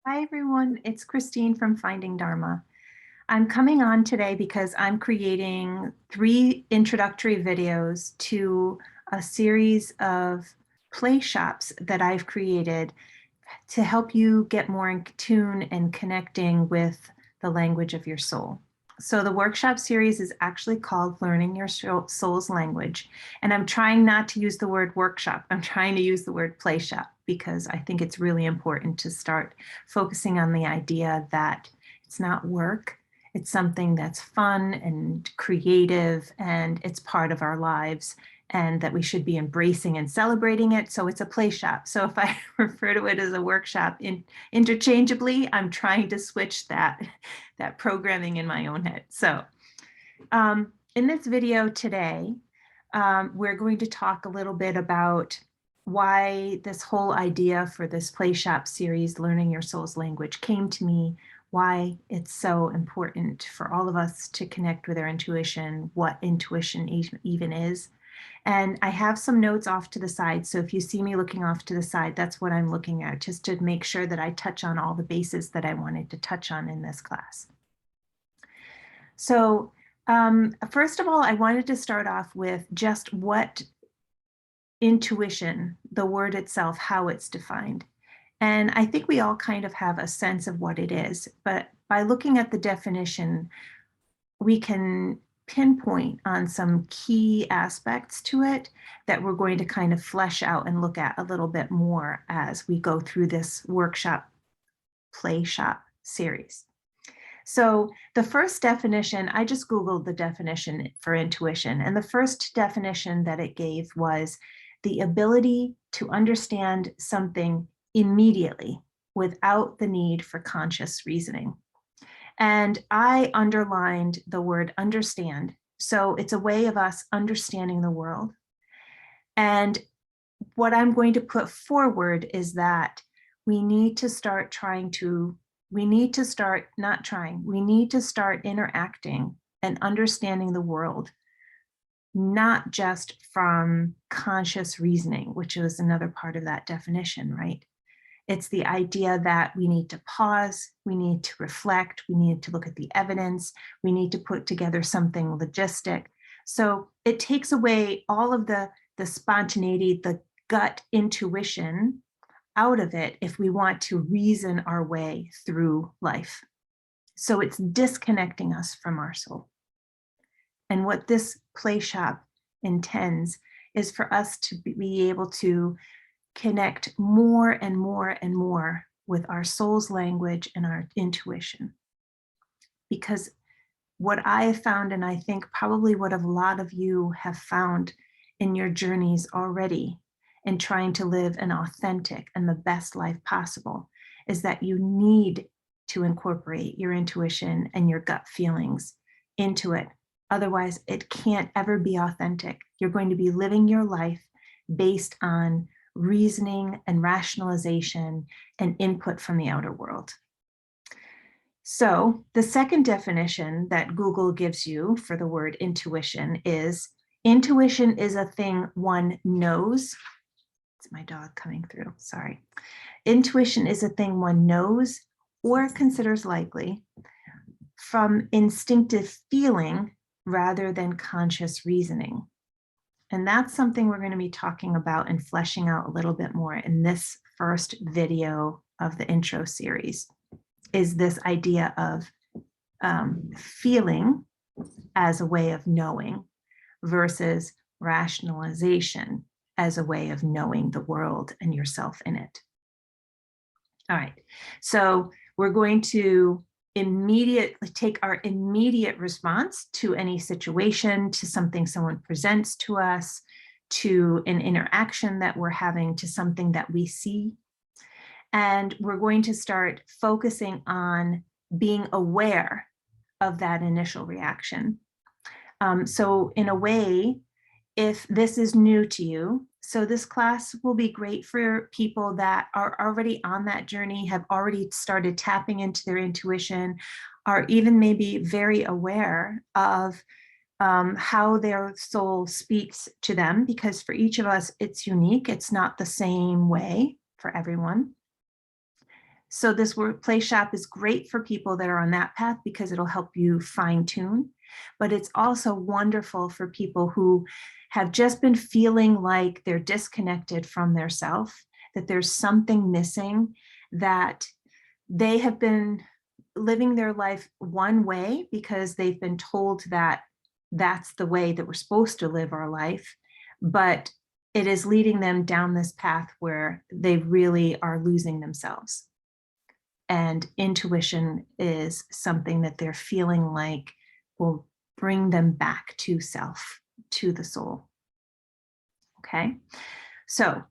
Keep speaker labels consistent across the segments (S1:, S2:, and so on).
S1: Hi, everyone. It's Christine from Finding Dharma. I'm coming on today because I'm creating 3 introductory videos to a series of play shops that I've created to help you get more in tune and connecting with the language of your soul. So the workshop series is actually called Learning Your Soul's Language. And I'm trying not to use the word workshop. I'm trying to use the word play shop because I think it's really important to start focusing on the idea that it's not work. It's something that's fun and creative, and it's part of our lives, and that we should be embracing and celebrating it. So it's a play shop. So if I refer to it as a workshop interchangeably, I'm trying to switch that programming in my own head. So in this video today, we're going to talk a little bit about why this whole idea for this play shop series, Learning Your Soul's Language, came to me, why it's so important for all of us to connect with our intuition, what intuition even is. And I have some notes off to the side. So if you see me looking off to the side, that's what I'm looking at, just to make sure that I touch on all the bases that I wanted to touch on in this class. So first of all, I wanted to start off with just what intuition, the word itself, how it's defined. And I think we all kind of have a sense of what it is, but by looking at the definition, we can pinpoint on some key aspects to it that we're going to kind of flesh out and look at a little bit more as we go through this workshop play shop series. So the first definition, I just Googled the definition for intuition, and the first definition that it gave was the ability to understand something immediately without the need for conscious reasoning. And I underlined the word understand. So it's a way of us understanding the world. And what I'm going to put forward is that we need to start we need to start interacting and understanding the world, not just from conscious reasoning, which is another part of that definition, right? It's the idea that we need to pause, we need to reflect, we need to look at the evidence, we need to put together something logistic. So it takes away all of the spontaneity, the gut intuition out of it if we want to reason our way through life. So it's disconnecting us from our soul. And what this play shop intends is for us to be able to connect more and more and more with our soul's language and our intuition. Because what I have found, and I think probably what a lot of you have found in your journeys already in trying to live an authentic and the best life possible, is that you need to incorporate your intuition and your gut feelings into it. Otherwise, it can't ever be authentic. You're going to be living your life based on reasoning and rationalization and input from the outer world. So the second definition that Google gives you for the word intuition is a thing one knows. It's my dog coming through, sorry. Intuition is a thing one knows or considers likely from instinctive feeling rather than conscious reasoning. And that's something we're going to be talking about and fleshing out a little bit more in this first video of the intro series, is this idea of feeling as a way of knowing versus rationalization as a way of knowing the world and yourself in it. All right, so we're going to immediately take our immediate response to any situation, to something someone presents to us, to an interaction that we're having, to something that we see. And we're going to start focusing on being aware of that initial reaction. So in a way, if this is new to you, so this class will be great for people that are already on that journey, have already started tapping into their intuition, are even maybe very aware of how their soul speaks to them, because for each of us, it's unique. It's not the same way for everyone. So this Playshop is great for people that are on that path because it'll help you fine tune, but it's also wonderful for people who have just been feeling like they're disconnected from their self, that there's something missing, that they have been living their life one way because they've been told that that's the way that we're supposed to live our life, but it is leading them down this path where they really are losing themselves. And intuition is something that they're feeling like will bring them back to self, to the soul. Okay, so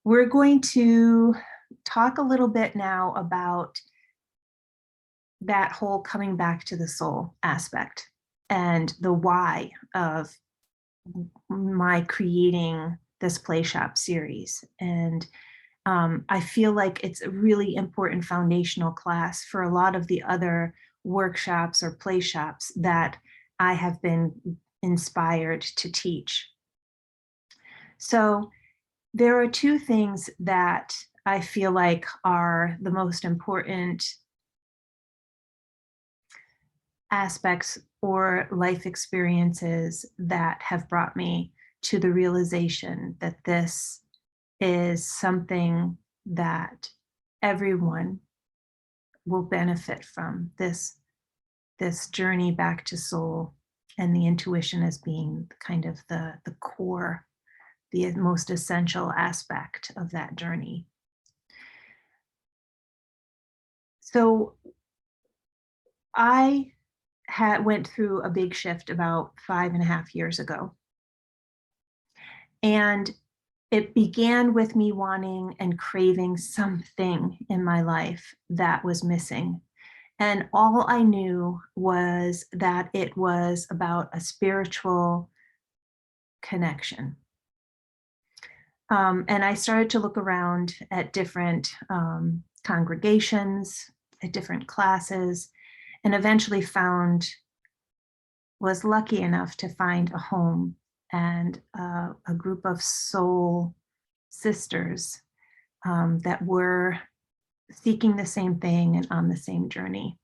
S1: we're going to talk a little bit now about that whole coming back to the soul aspect and the why of my creating this Playshop series. And I feel like it's a really important foundational class for a lot of the other workshops or play shops that I have been inspired to teach. So there are two things that I feel like are the most important aspects or life experiences that have brought me to the realization that this is something that everyone will benefit from, this journey back to soul, and the intuition as being kind of the core, the most essential aspect of that journey. So I went through a big shift about 5.5 years ago. And it began with me wanting and craving something in my life that was missing. And all I knew was that it was about a spiritual connection. And I started to look around at different congregations, at different classes, and eventually was lucky enough to find a home and a group of soul sisters that were seeking the same thing and on the same journey.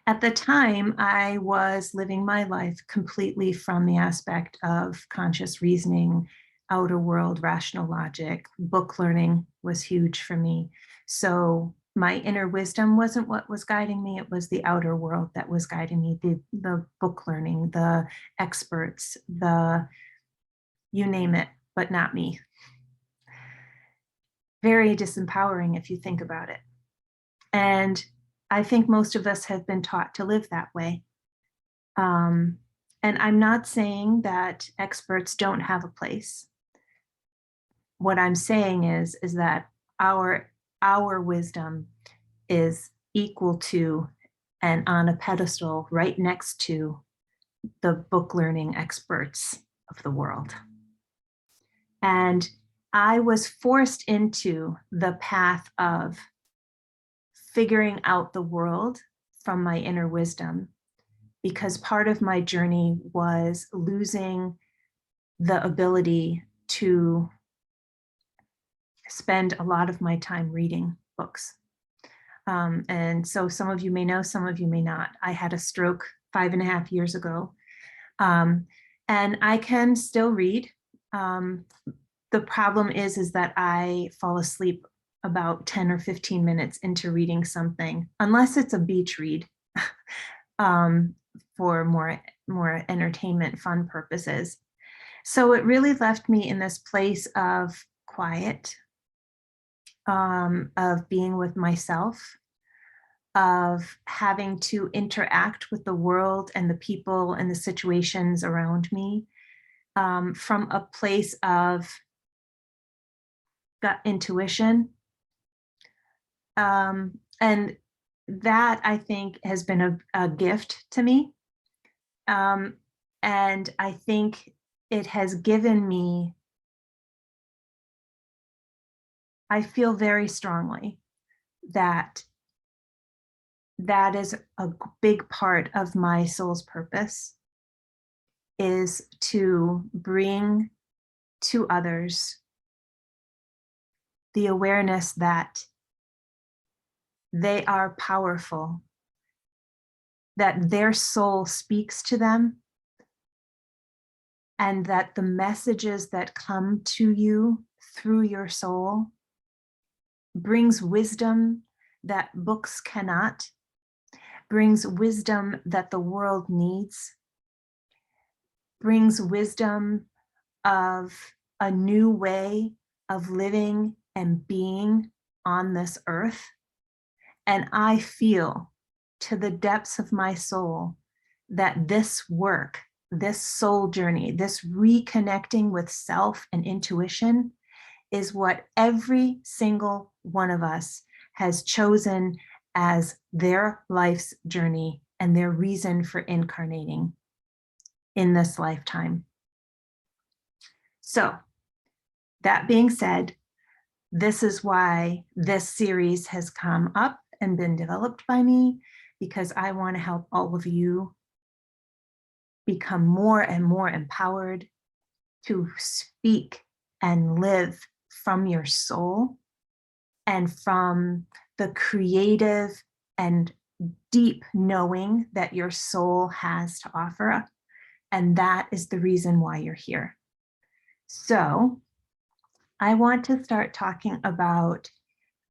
S1: At the time, I was living my life completely from the aspect of conscious reasoning, outer world, rational logic. Book learning was huge for me. So my inner wisdom wasn't what was guiding me. It was the outer world that was guiding me, the book learning, the experts, you name it, but not me. Very disempowering if you think about it. And I think most of us have been taught to live that way. And I'm not saying that experts don't have a place. What I'm saying is that our wisdom is equal to and on a pedestal right next to the book learning experts of the world. And I was forced into the path of figuring out the world from my inner wisdom, because part of my journey was losing the ability to spend a lot of my time reading books. And so some of you may know, some of you may not. I had a stroke 5.5 years ago, and I can still read. The problem is that I fall asleep about 10 or 15 minutes into reading something, unless it's a beach read for more entertainment, fun purposes. So it really left me in this place of quiet, of being with myself, of having to interact with the world and the people and the situations around me from a place of gut intuition. And that, I think, has been a gift to me. And I think it has given me, I feel very strongly that that is a big part of my soul's purpose, is to bring to others the awareness that they are powerful, that their soul speaks to them, and that the messages that come to you through your soul brings wisdom that books cannot, brings wisdom that the world needs, brings wisdom of a new way of living and being on this earth. And I feel to the depths of my soul that this work, this soul journey, this reconnecting with self and intuition is what every single one of us has chosen as their life's journey and their reason for incarnating in this lifetime. So, that being said, this is why this series has come up and been developed by me, because I want to help all of you become more and more empowered to speak and live from your soul and from the creative and deep knowing that your soul has to offer. And that is the reason why you're here. So I want to start talking about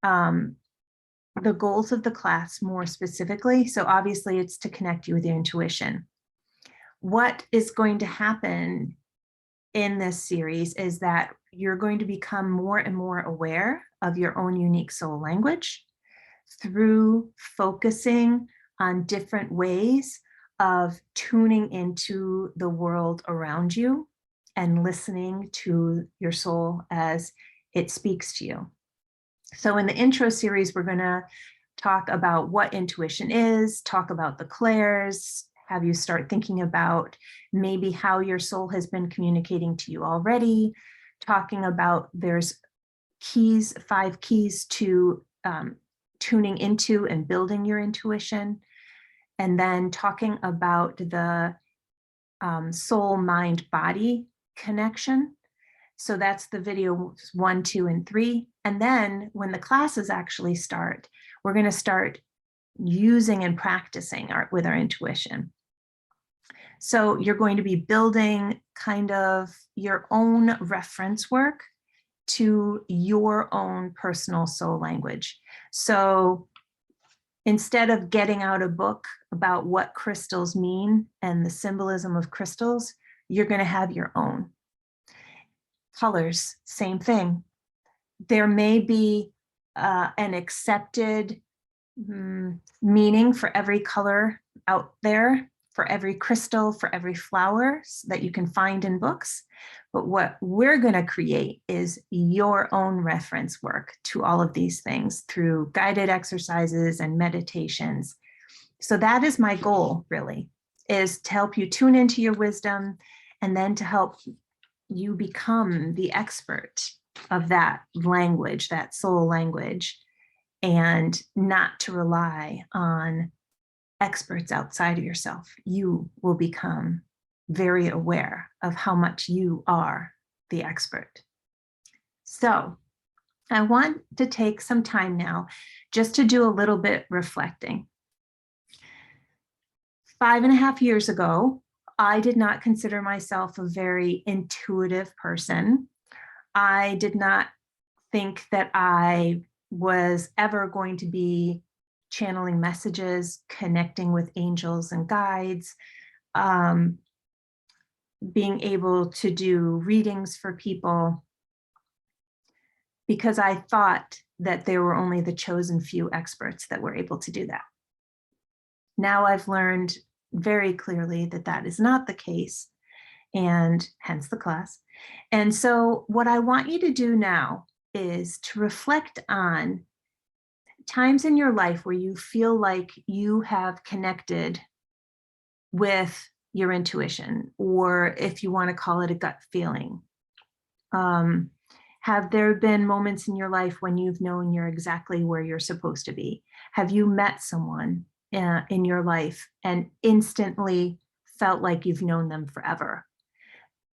S1: the goals of the class more specifically. So obviously it's to connect you with your intuition. What is going to happen in this series is that you're going to become more and more aware of your own unique soul language through focusing on different ways of tuning into the world around you and listening to your soul as it speaks to you. So in the intro series, we're going to talk about what intuition is, talk about the Clairs, have you start thinking about maybe how your soul has been communicating to you already, talking about there's keys, 5 keys to tuning into and building your intuition, and then talking about the soul, mind, body connection. So that's the video 1, 2, and 3. And then when the classes actually start, we're going to start using and practicing with our intuition. So you're going to be building kind of your own reference work to your own personal soul language. So instead of getting out a book about what crystals mean and the symbolism of crystals, you're going to have your own. Colors, same thing. There may be an accepted meaning for every color out there, for every crystal, for every flower that you can find in books. But what we're going to create is your own reference work to all of these things through guided exercises and meditations. So that is my goal, really, is to help you tune into your wisdom and then to help you become the expert of that language, that soul language, and not to rely on experts outside of yourself. You will become very aware of how much you are the expert. So I want to take some time now just to do a little bit reflecting. 5.5 years ago, I did not consider myself a very intuitive person. I did not think that I was ever going to be channeling messages, connecting with angels and guides, being able to do readings for people, because I thought that there were only the chosen few experts that were able to do that. Now I've learned very clearly that that is not the case, and hence the class. And so what I want you to do now is to reflect on times in your life where you feel like you have connected with your intuition, or if you want to call it a gut feeling. Have there been moments in your life when you've known you're exactly where you're supposed to be? Have you met someone in your life and instantly felt like you've known them forever?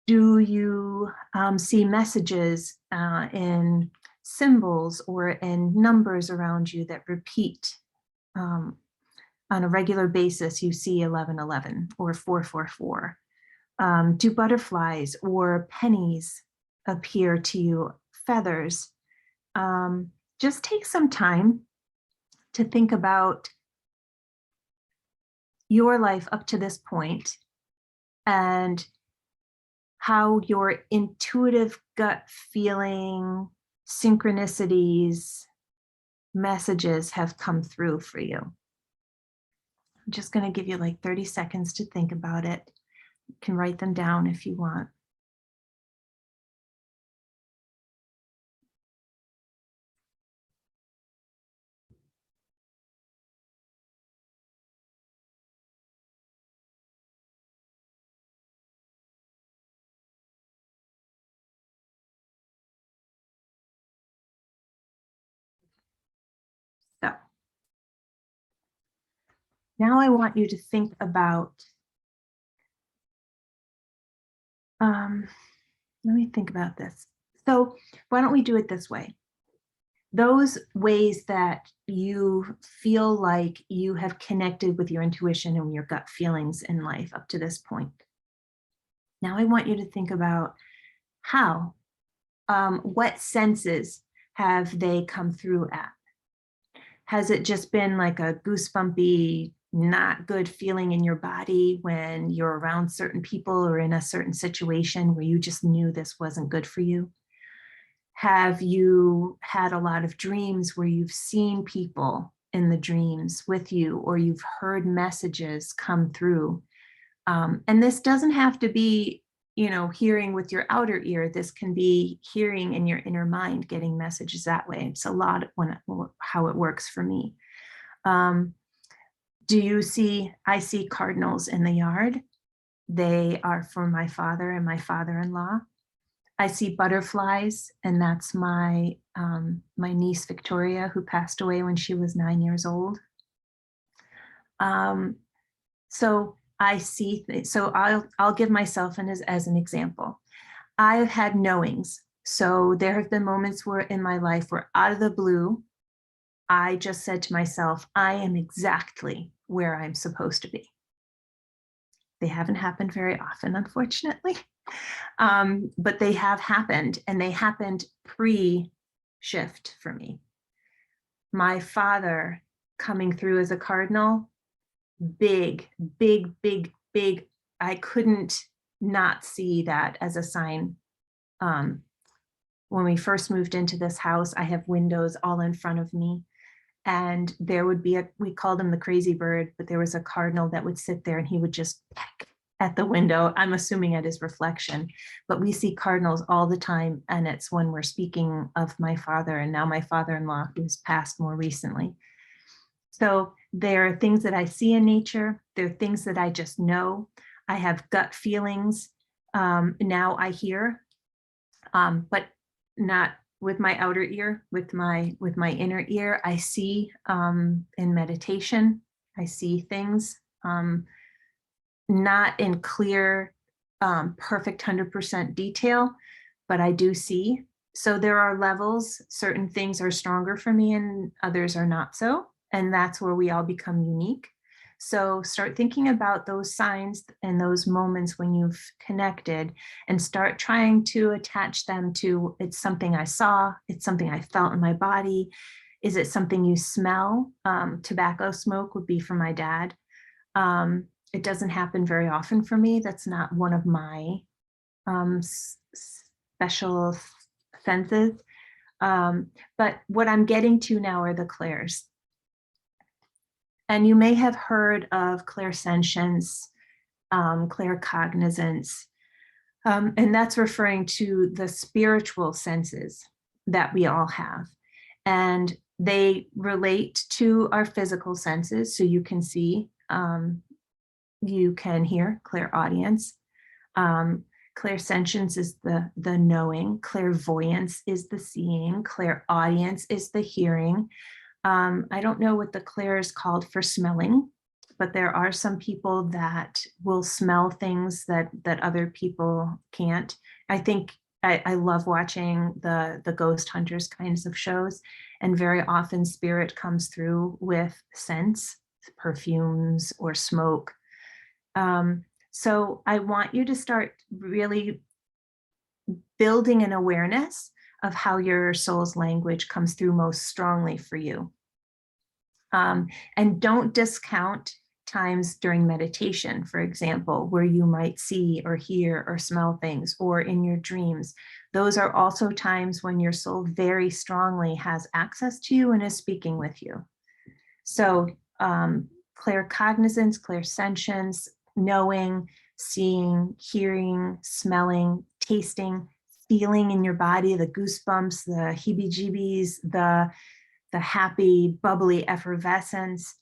S1: Do you see messages in symbols or in numbers around you that repeat on a regular basis. You see 1111 or 444. Do butterflies or pennies appear to you, feathers? Just take some time to think about your life up to this point and how your intuitive gut feeling, synchronicities, messages have come through for you. I'm just going to give you like 30 seconds to think about it. You can write them down if you want. So now I want you to think about, let me think about this. So why don't we do it this way? Those ways that you feel like you have connected with your intuition and your gut feelings in life up to this point. Now I want you to think about how, what senses have they come through at? Has it just been like a goosebumpy, not good feeling in your body when you're around certain people or in a certain situation where you just knew this wasn't good for you? Have you had a lot of dreams where you've seen people in the dreams with you, or you've heard messages come through? And this doesn't have to be, hearing with your outer ear. This can be hearing in your inner mind, getting messages that way. It's a lot how it works for me. Do you see, I see cardinals in the yard. They are for my father and my father-in-law. I see butterflies, and that's my my niece Victoria, who passed away when she was 9 years old. So I see, so I'll give myself as an example. I've had knowings. So there have been moments where in my life where out of the blue, I just said to myself, I am exactly where I'm supposed to be. They haven't happened very often, unfortunately. But they have happened, and they happened pre-shift for me. My father coming through as a cardinal, big, big, big, big. I couldn't not see that as a sign. When we first moved into this house, I have windows all in front of me. And there would be we called him the crazy bird, but there was a cardinal that would sit there and he would just peck at the window. I'm assuming at his reflection, but we see cardinals all the time. And it's when we're speaking of my father and now my father-in-law, who's passed more recently. So there are things that I see in nature. There are things that I just know. I have gut feelings. Now I hear, but not with my outer ear, with my inner ear. I see in meditation, I see things, not in clear, perfect 100% detail, but I do see. So there are levels. Certain things are stronger for me and others are not so. And that's where we all become unique. So start thinking about those signs and those moments when you've connected, and start trying to attach them to, it's something I saw, it's something I felt in my body. Is it something you smell? Tobacco smoke would be for my dad. It doesn't happen very often for me. That's not one of my special senses. But what I'm getting to now are the clairs. And you may have heard of clairsentience, claircognizance, and that's referring to the spiritual senses that we all have. And they relate to our physical senses. So you can see, you can hear, clairaudience. Clairsentience is the knowing. Clairvoyance is the seeing. Clairaudience is the hearing. I don't know what the clair is called for smelling, but there are some people that will smell things that other people can't. I think I love watching the ghost hunters kinds of shows, and very often spirit comes through with scents, perfumes or smoke. So I want you to start really building an awareness of how your soul's language comes through most strongly for you. And don't discount times during meditation, for example, where you might see or hear or smell things, or in your dreams. Those are also times when your soul very strongly has access to you and is speaking with you. So claircognizance, clairsentience, knowing, seeing, hearing, smelling, tasting, feeling in your body, the goosebumps, the heebie-jeebies, the happy, bubbly effervescence.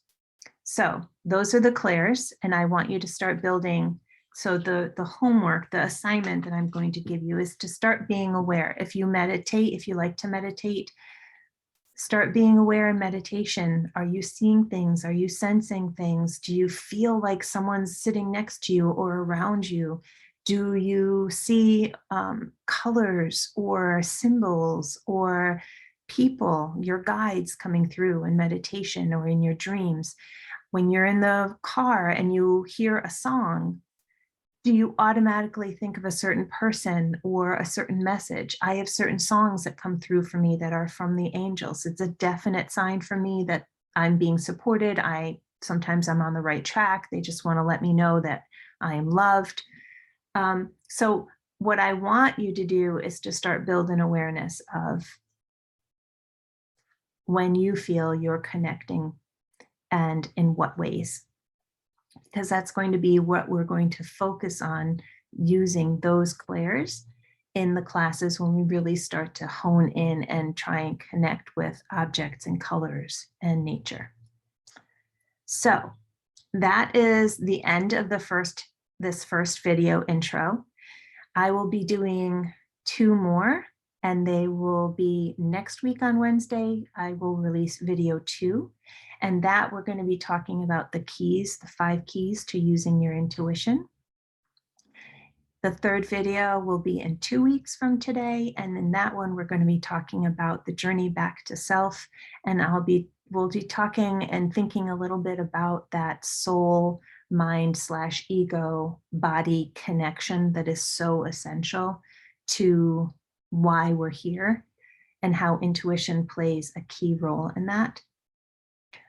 S1: So those are the clairs, and I want you to start building. So the homework, the assignment that I'm going to give you is to start being aware. If you meditate, if you like to meditate, start being aware in meditation. Are you seeing things? Are you sensing things? Do you feel like someone's sitting next to you or around you? Do you see colors or symbols or people, your guides coming through in meditation or in your dreams? When you're in the car and you hear a song, do you automatically think of a certain person or a certain message? I have certain songs that come through for me that are from the angels. It's a definite sign for me that I'm being supported. Sometimes I'm on the right track. They just want to let me know that I am loved. So what I want you to do is to start building awareness of when you feel you're connecting and in what ways, because that's going to be what we're going to focus on, using those clairs in the classes when we really start to hone in and try and connect with objects and colors and nature. So that is the end of this first video intro. I will be doing 2 more, and they will be next week on Wednesday. I will release video 2, and that we're going to be talking about the keys, the 5 keys to using your intuition. The 3rd video will be in 2 weeks from today, and in that one we're going to be talking about the journey back to self, and we'll be talking and thinking a little bit about that soul, mind / ego body connection that is so essential to why we're here, and how intuition plays a key role in that.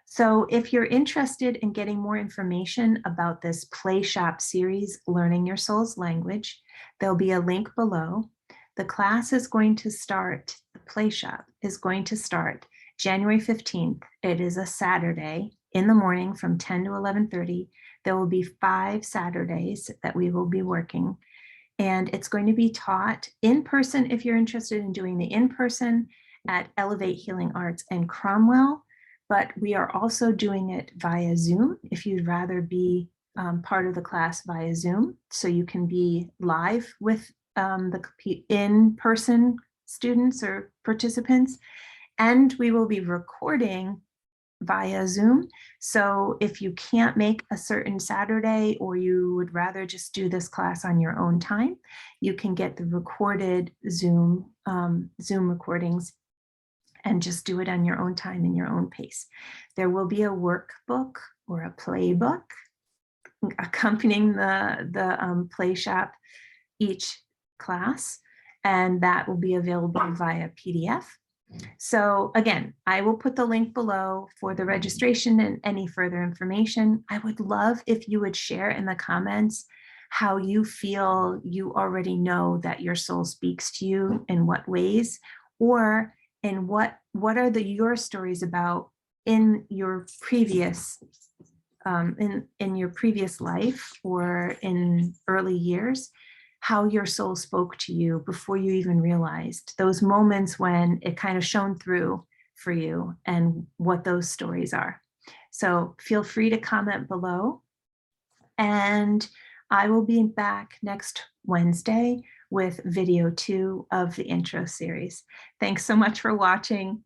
S1: So if you're interested in getting more information about this Playshop series, Learning Your Soul's Language, there'll be a link below. The class is going to start, the Playshop is going to start January 15th. It is a Saturday in the morning from 10 to 11:30. There will be 5 Saturdays that we will be working. And it's going to be taught in person if you're interested in doing the in-person at Elevate Healing Arts in Cromwell. But we are also doing it via Zoom if you'd rather be part of the class via Zoom. So you can be live with the in-person students or participants. And we will be recording via Zoom. So if you can't make a certain Saturday, or you would rather just do this class on your own time, you can get the recorded Zoom recordings and just do it on your own time and your own pace. There will be a workbook or a playbook accompanying the Playshop each class, and that will be available via PDF. So again, I will put the link below for the registration and any further information. I would love if you would share in the comments how you feel you already know that your soul speaks to you, in what ways, or in what are your stories about in your previous in your previous life or in early years, how your soul spoke to you before you even realized, those moments when it kind of shone through for you, and what those stories are. So feel free to comment below, and I will be back next Wednesday with video 2 of the intro series. Thanks so much for watching.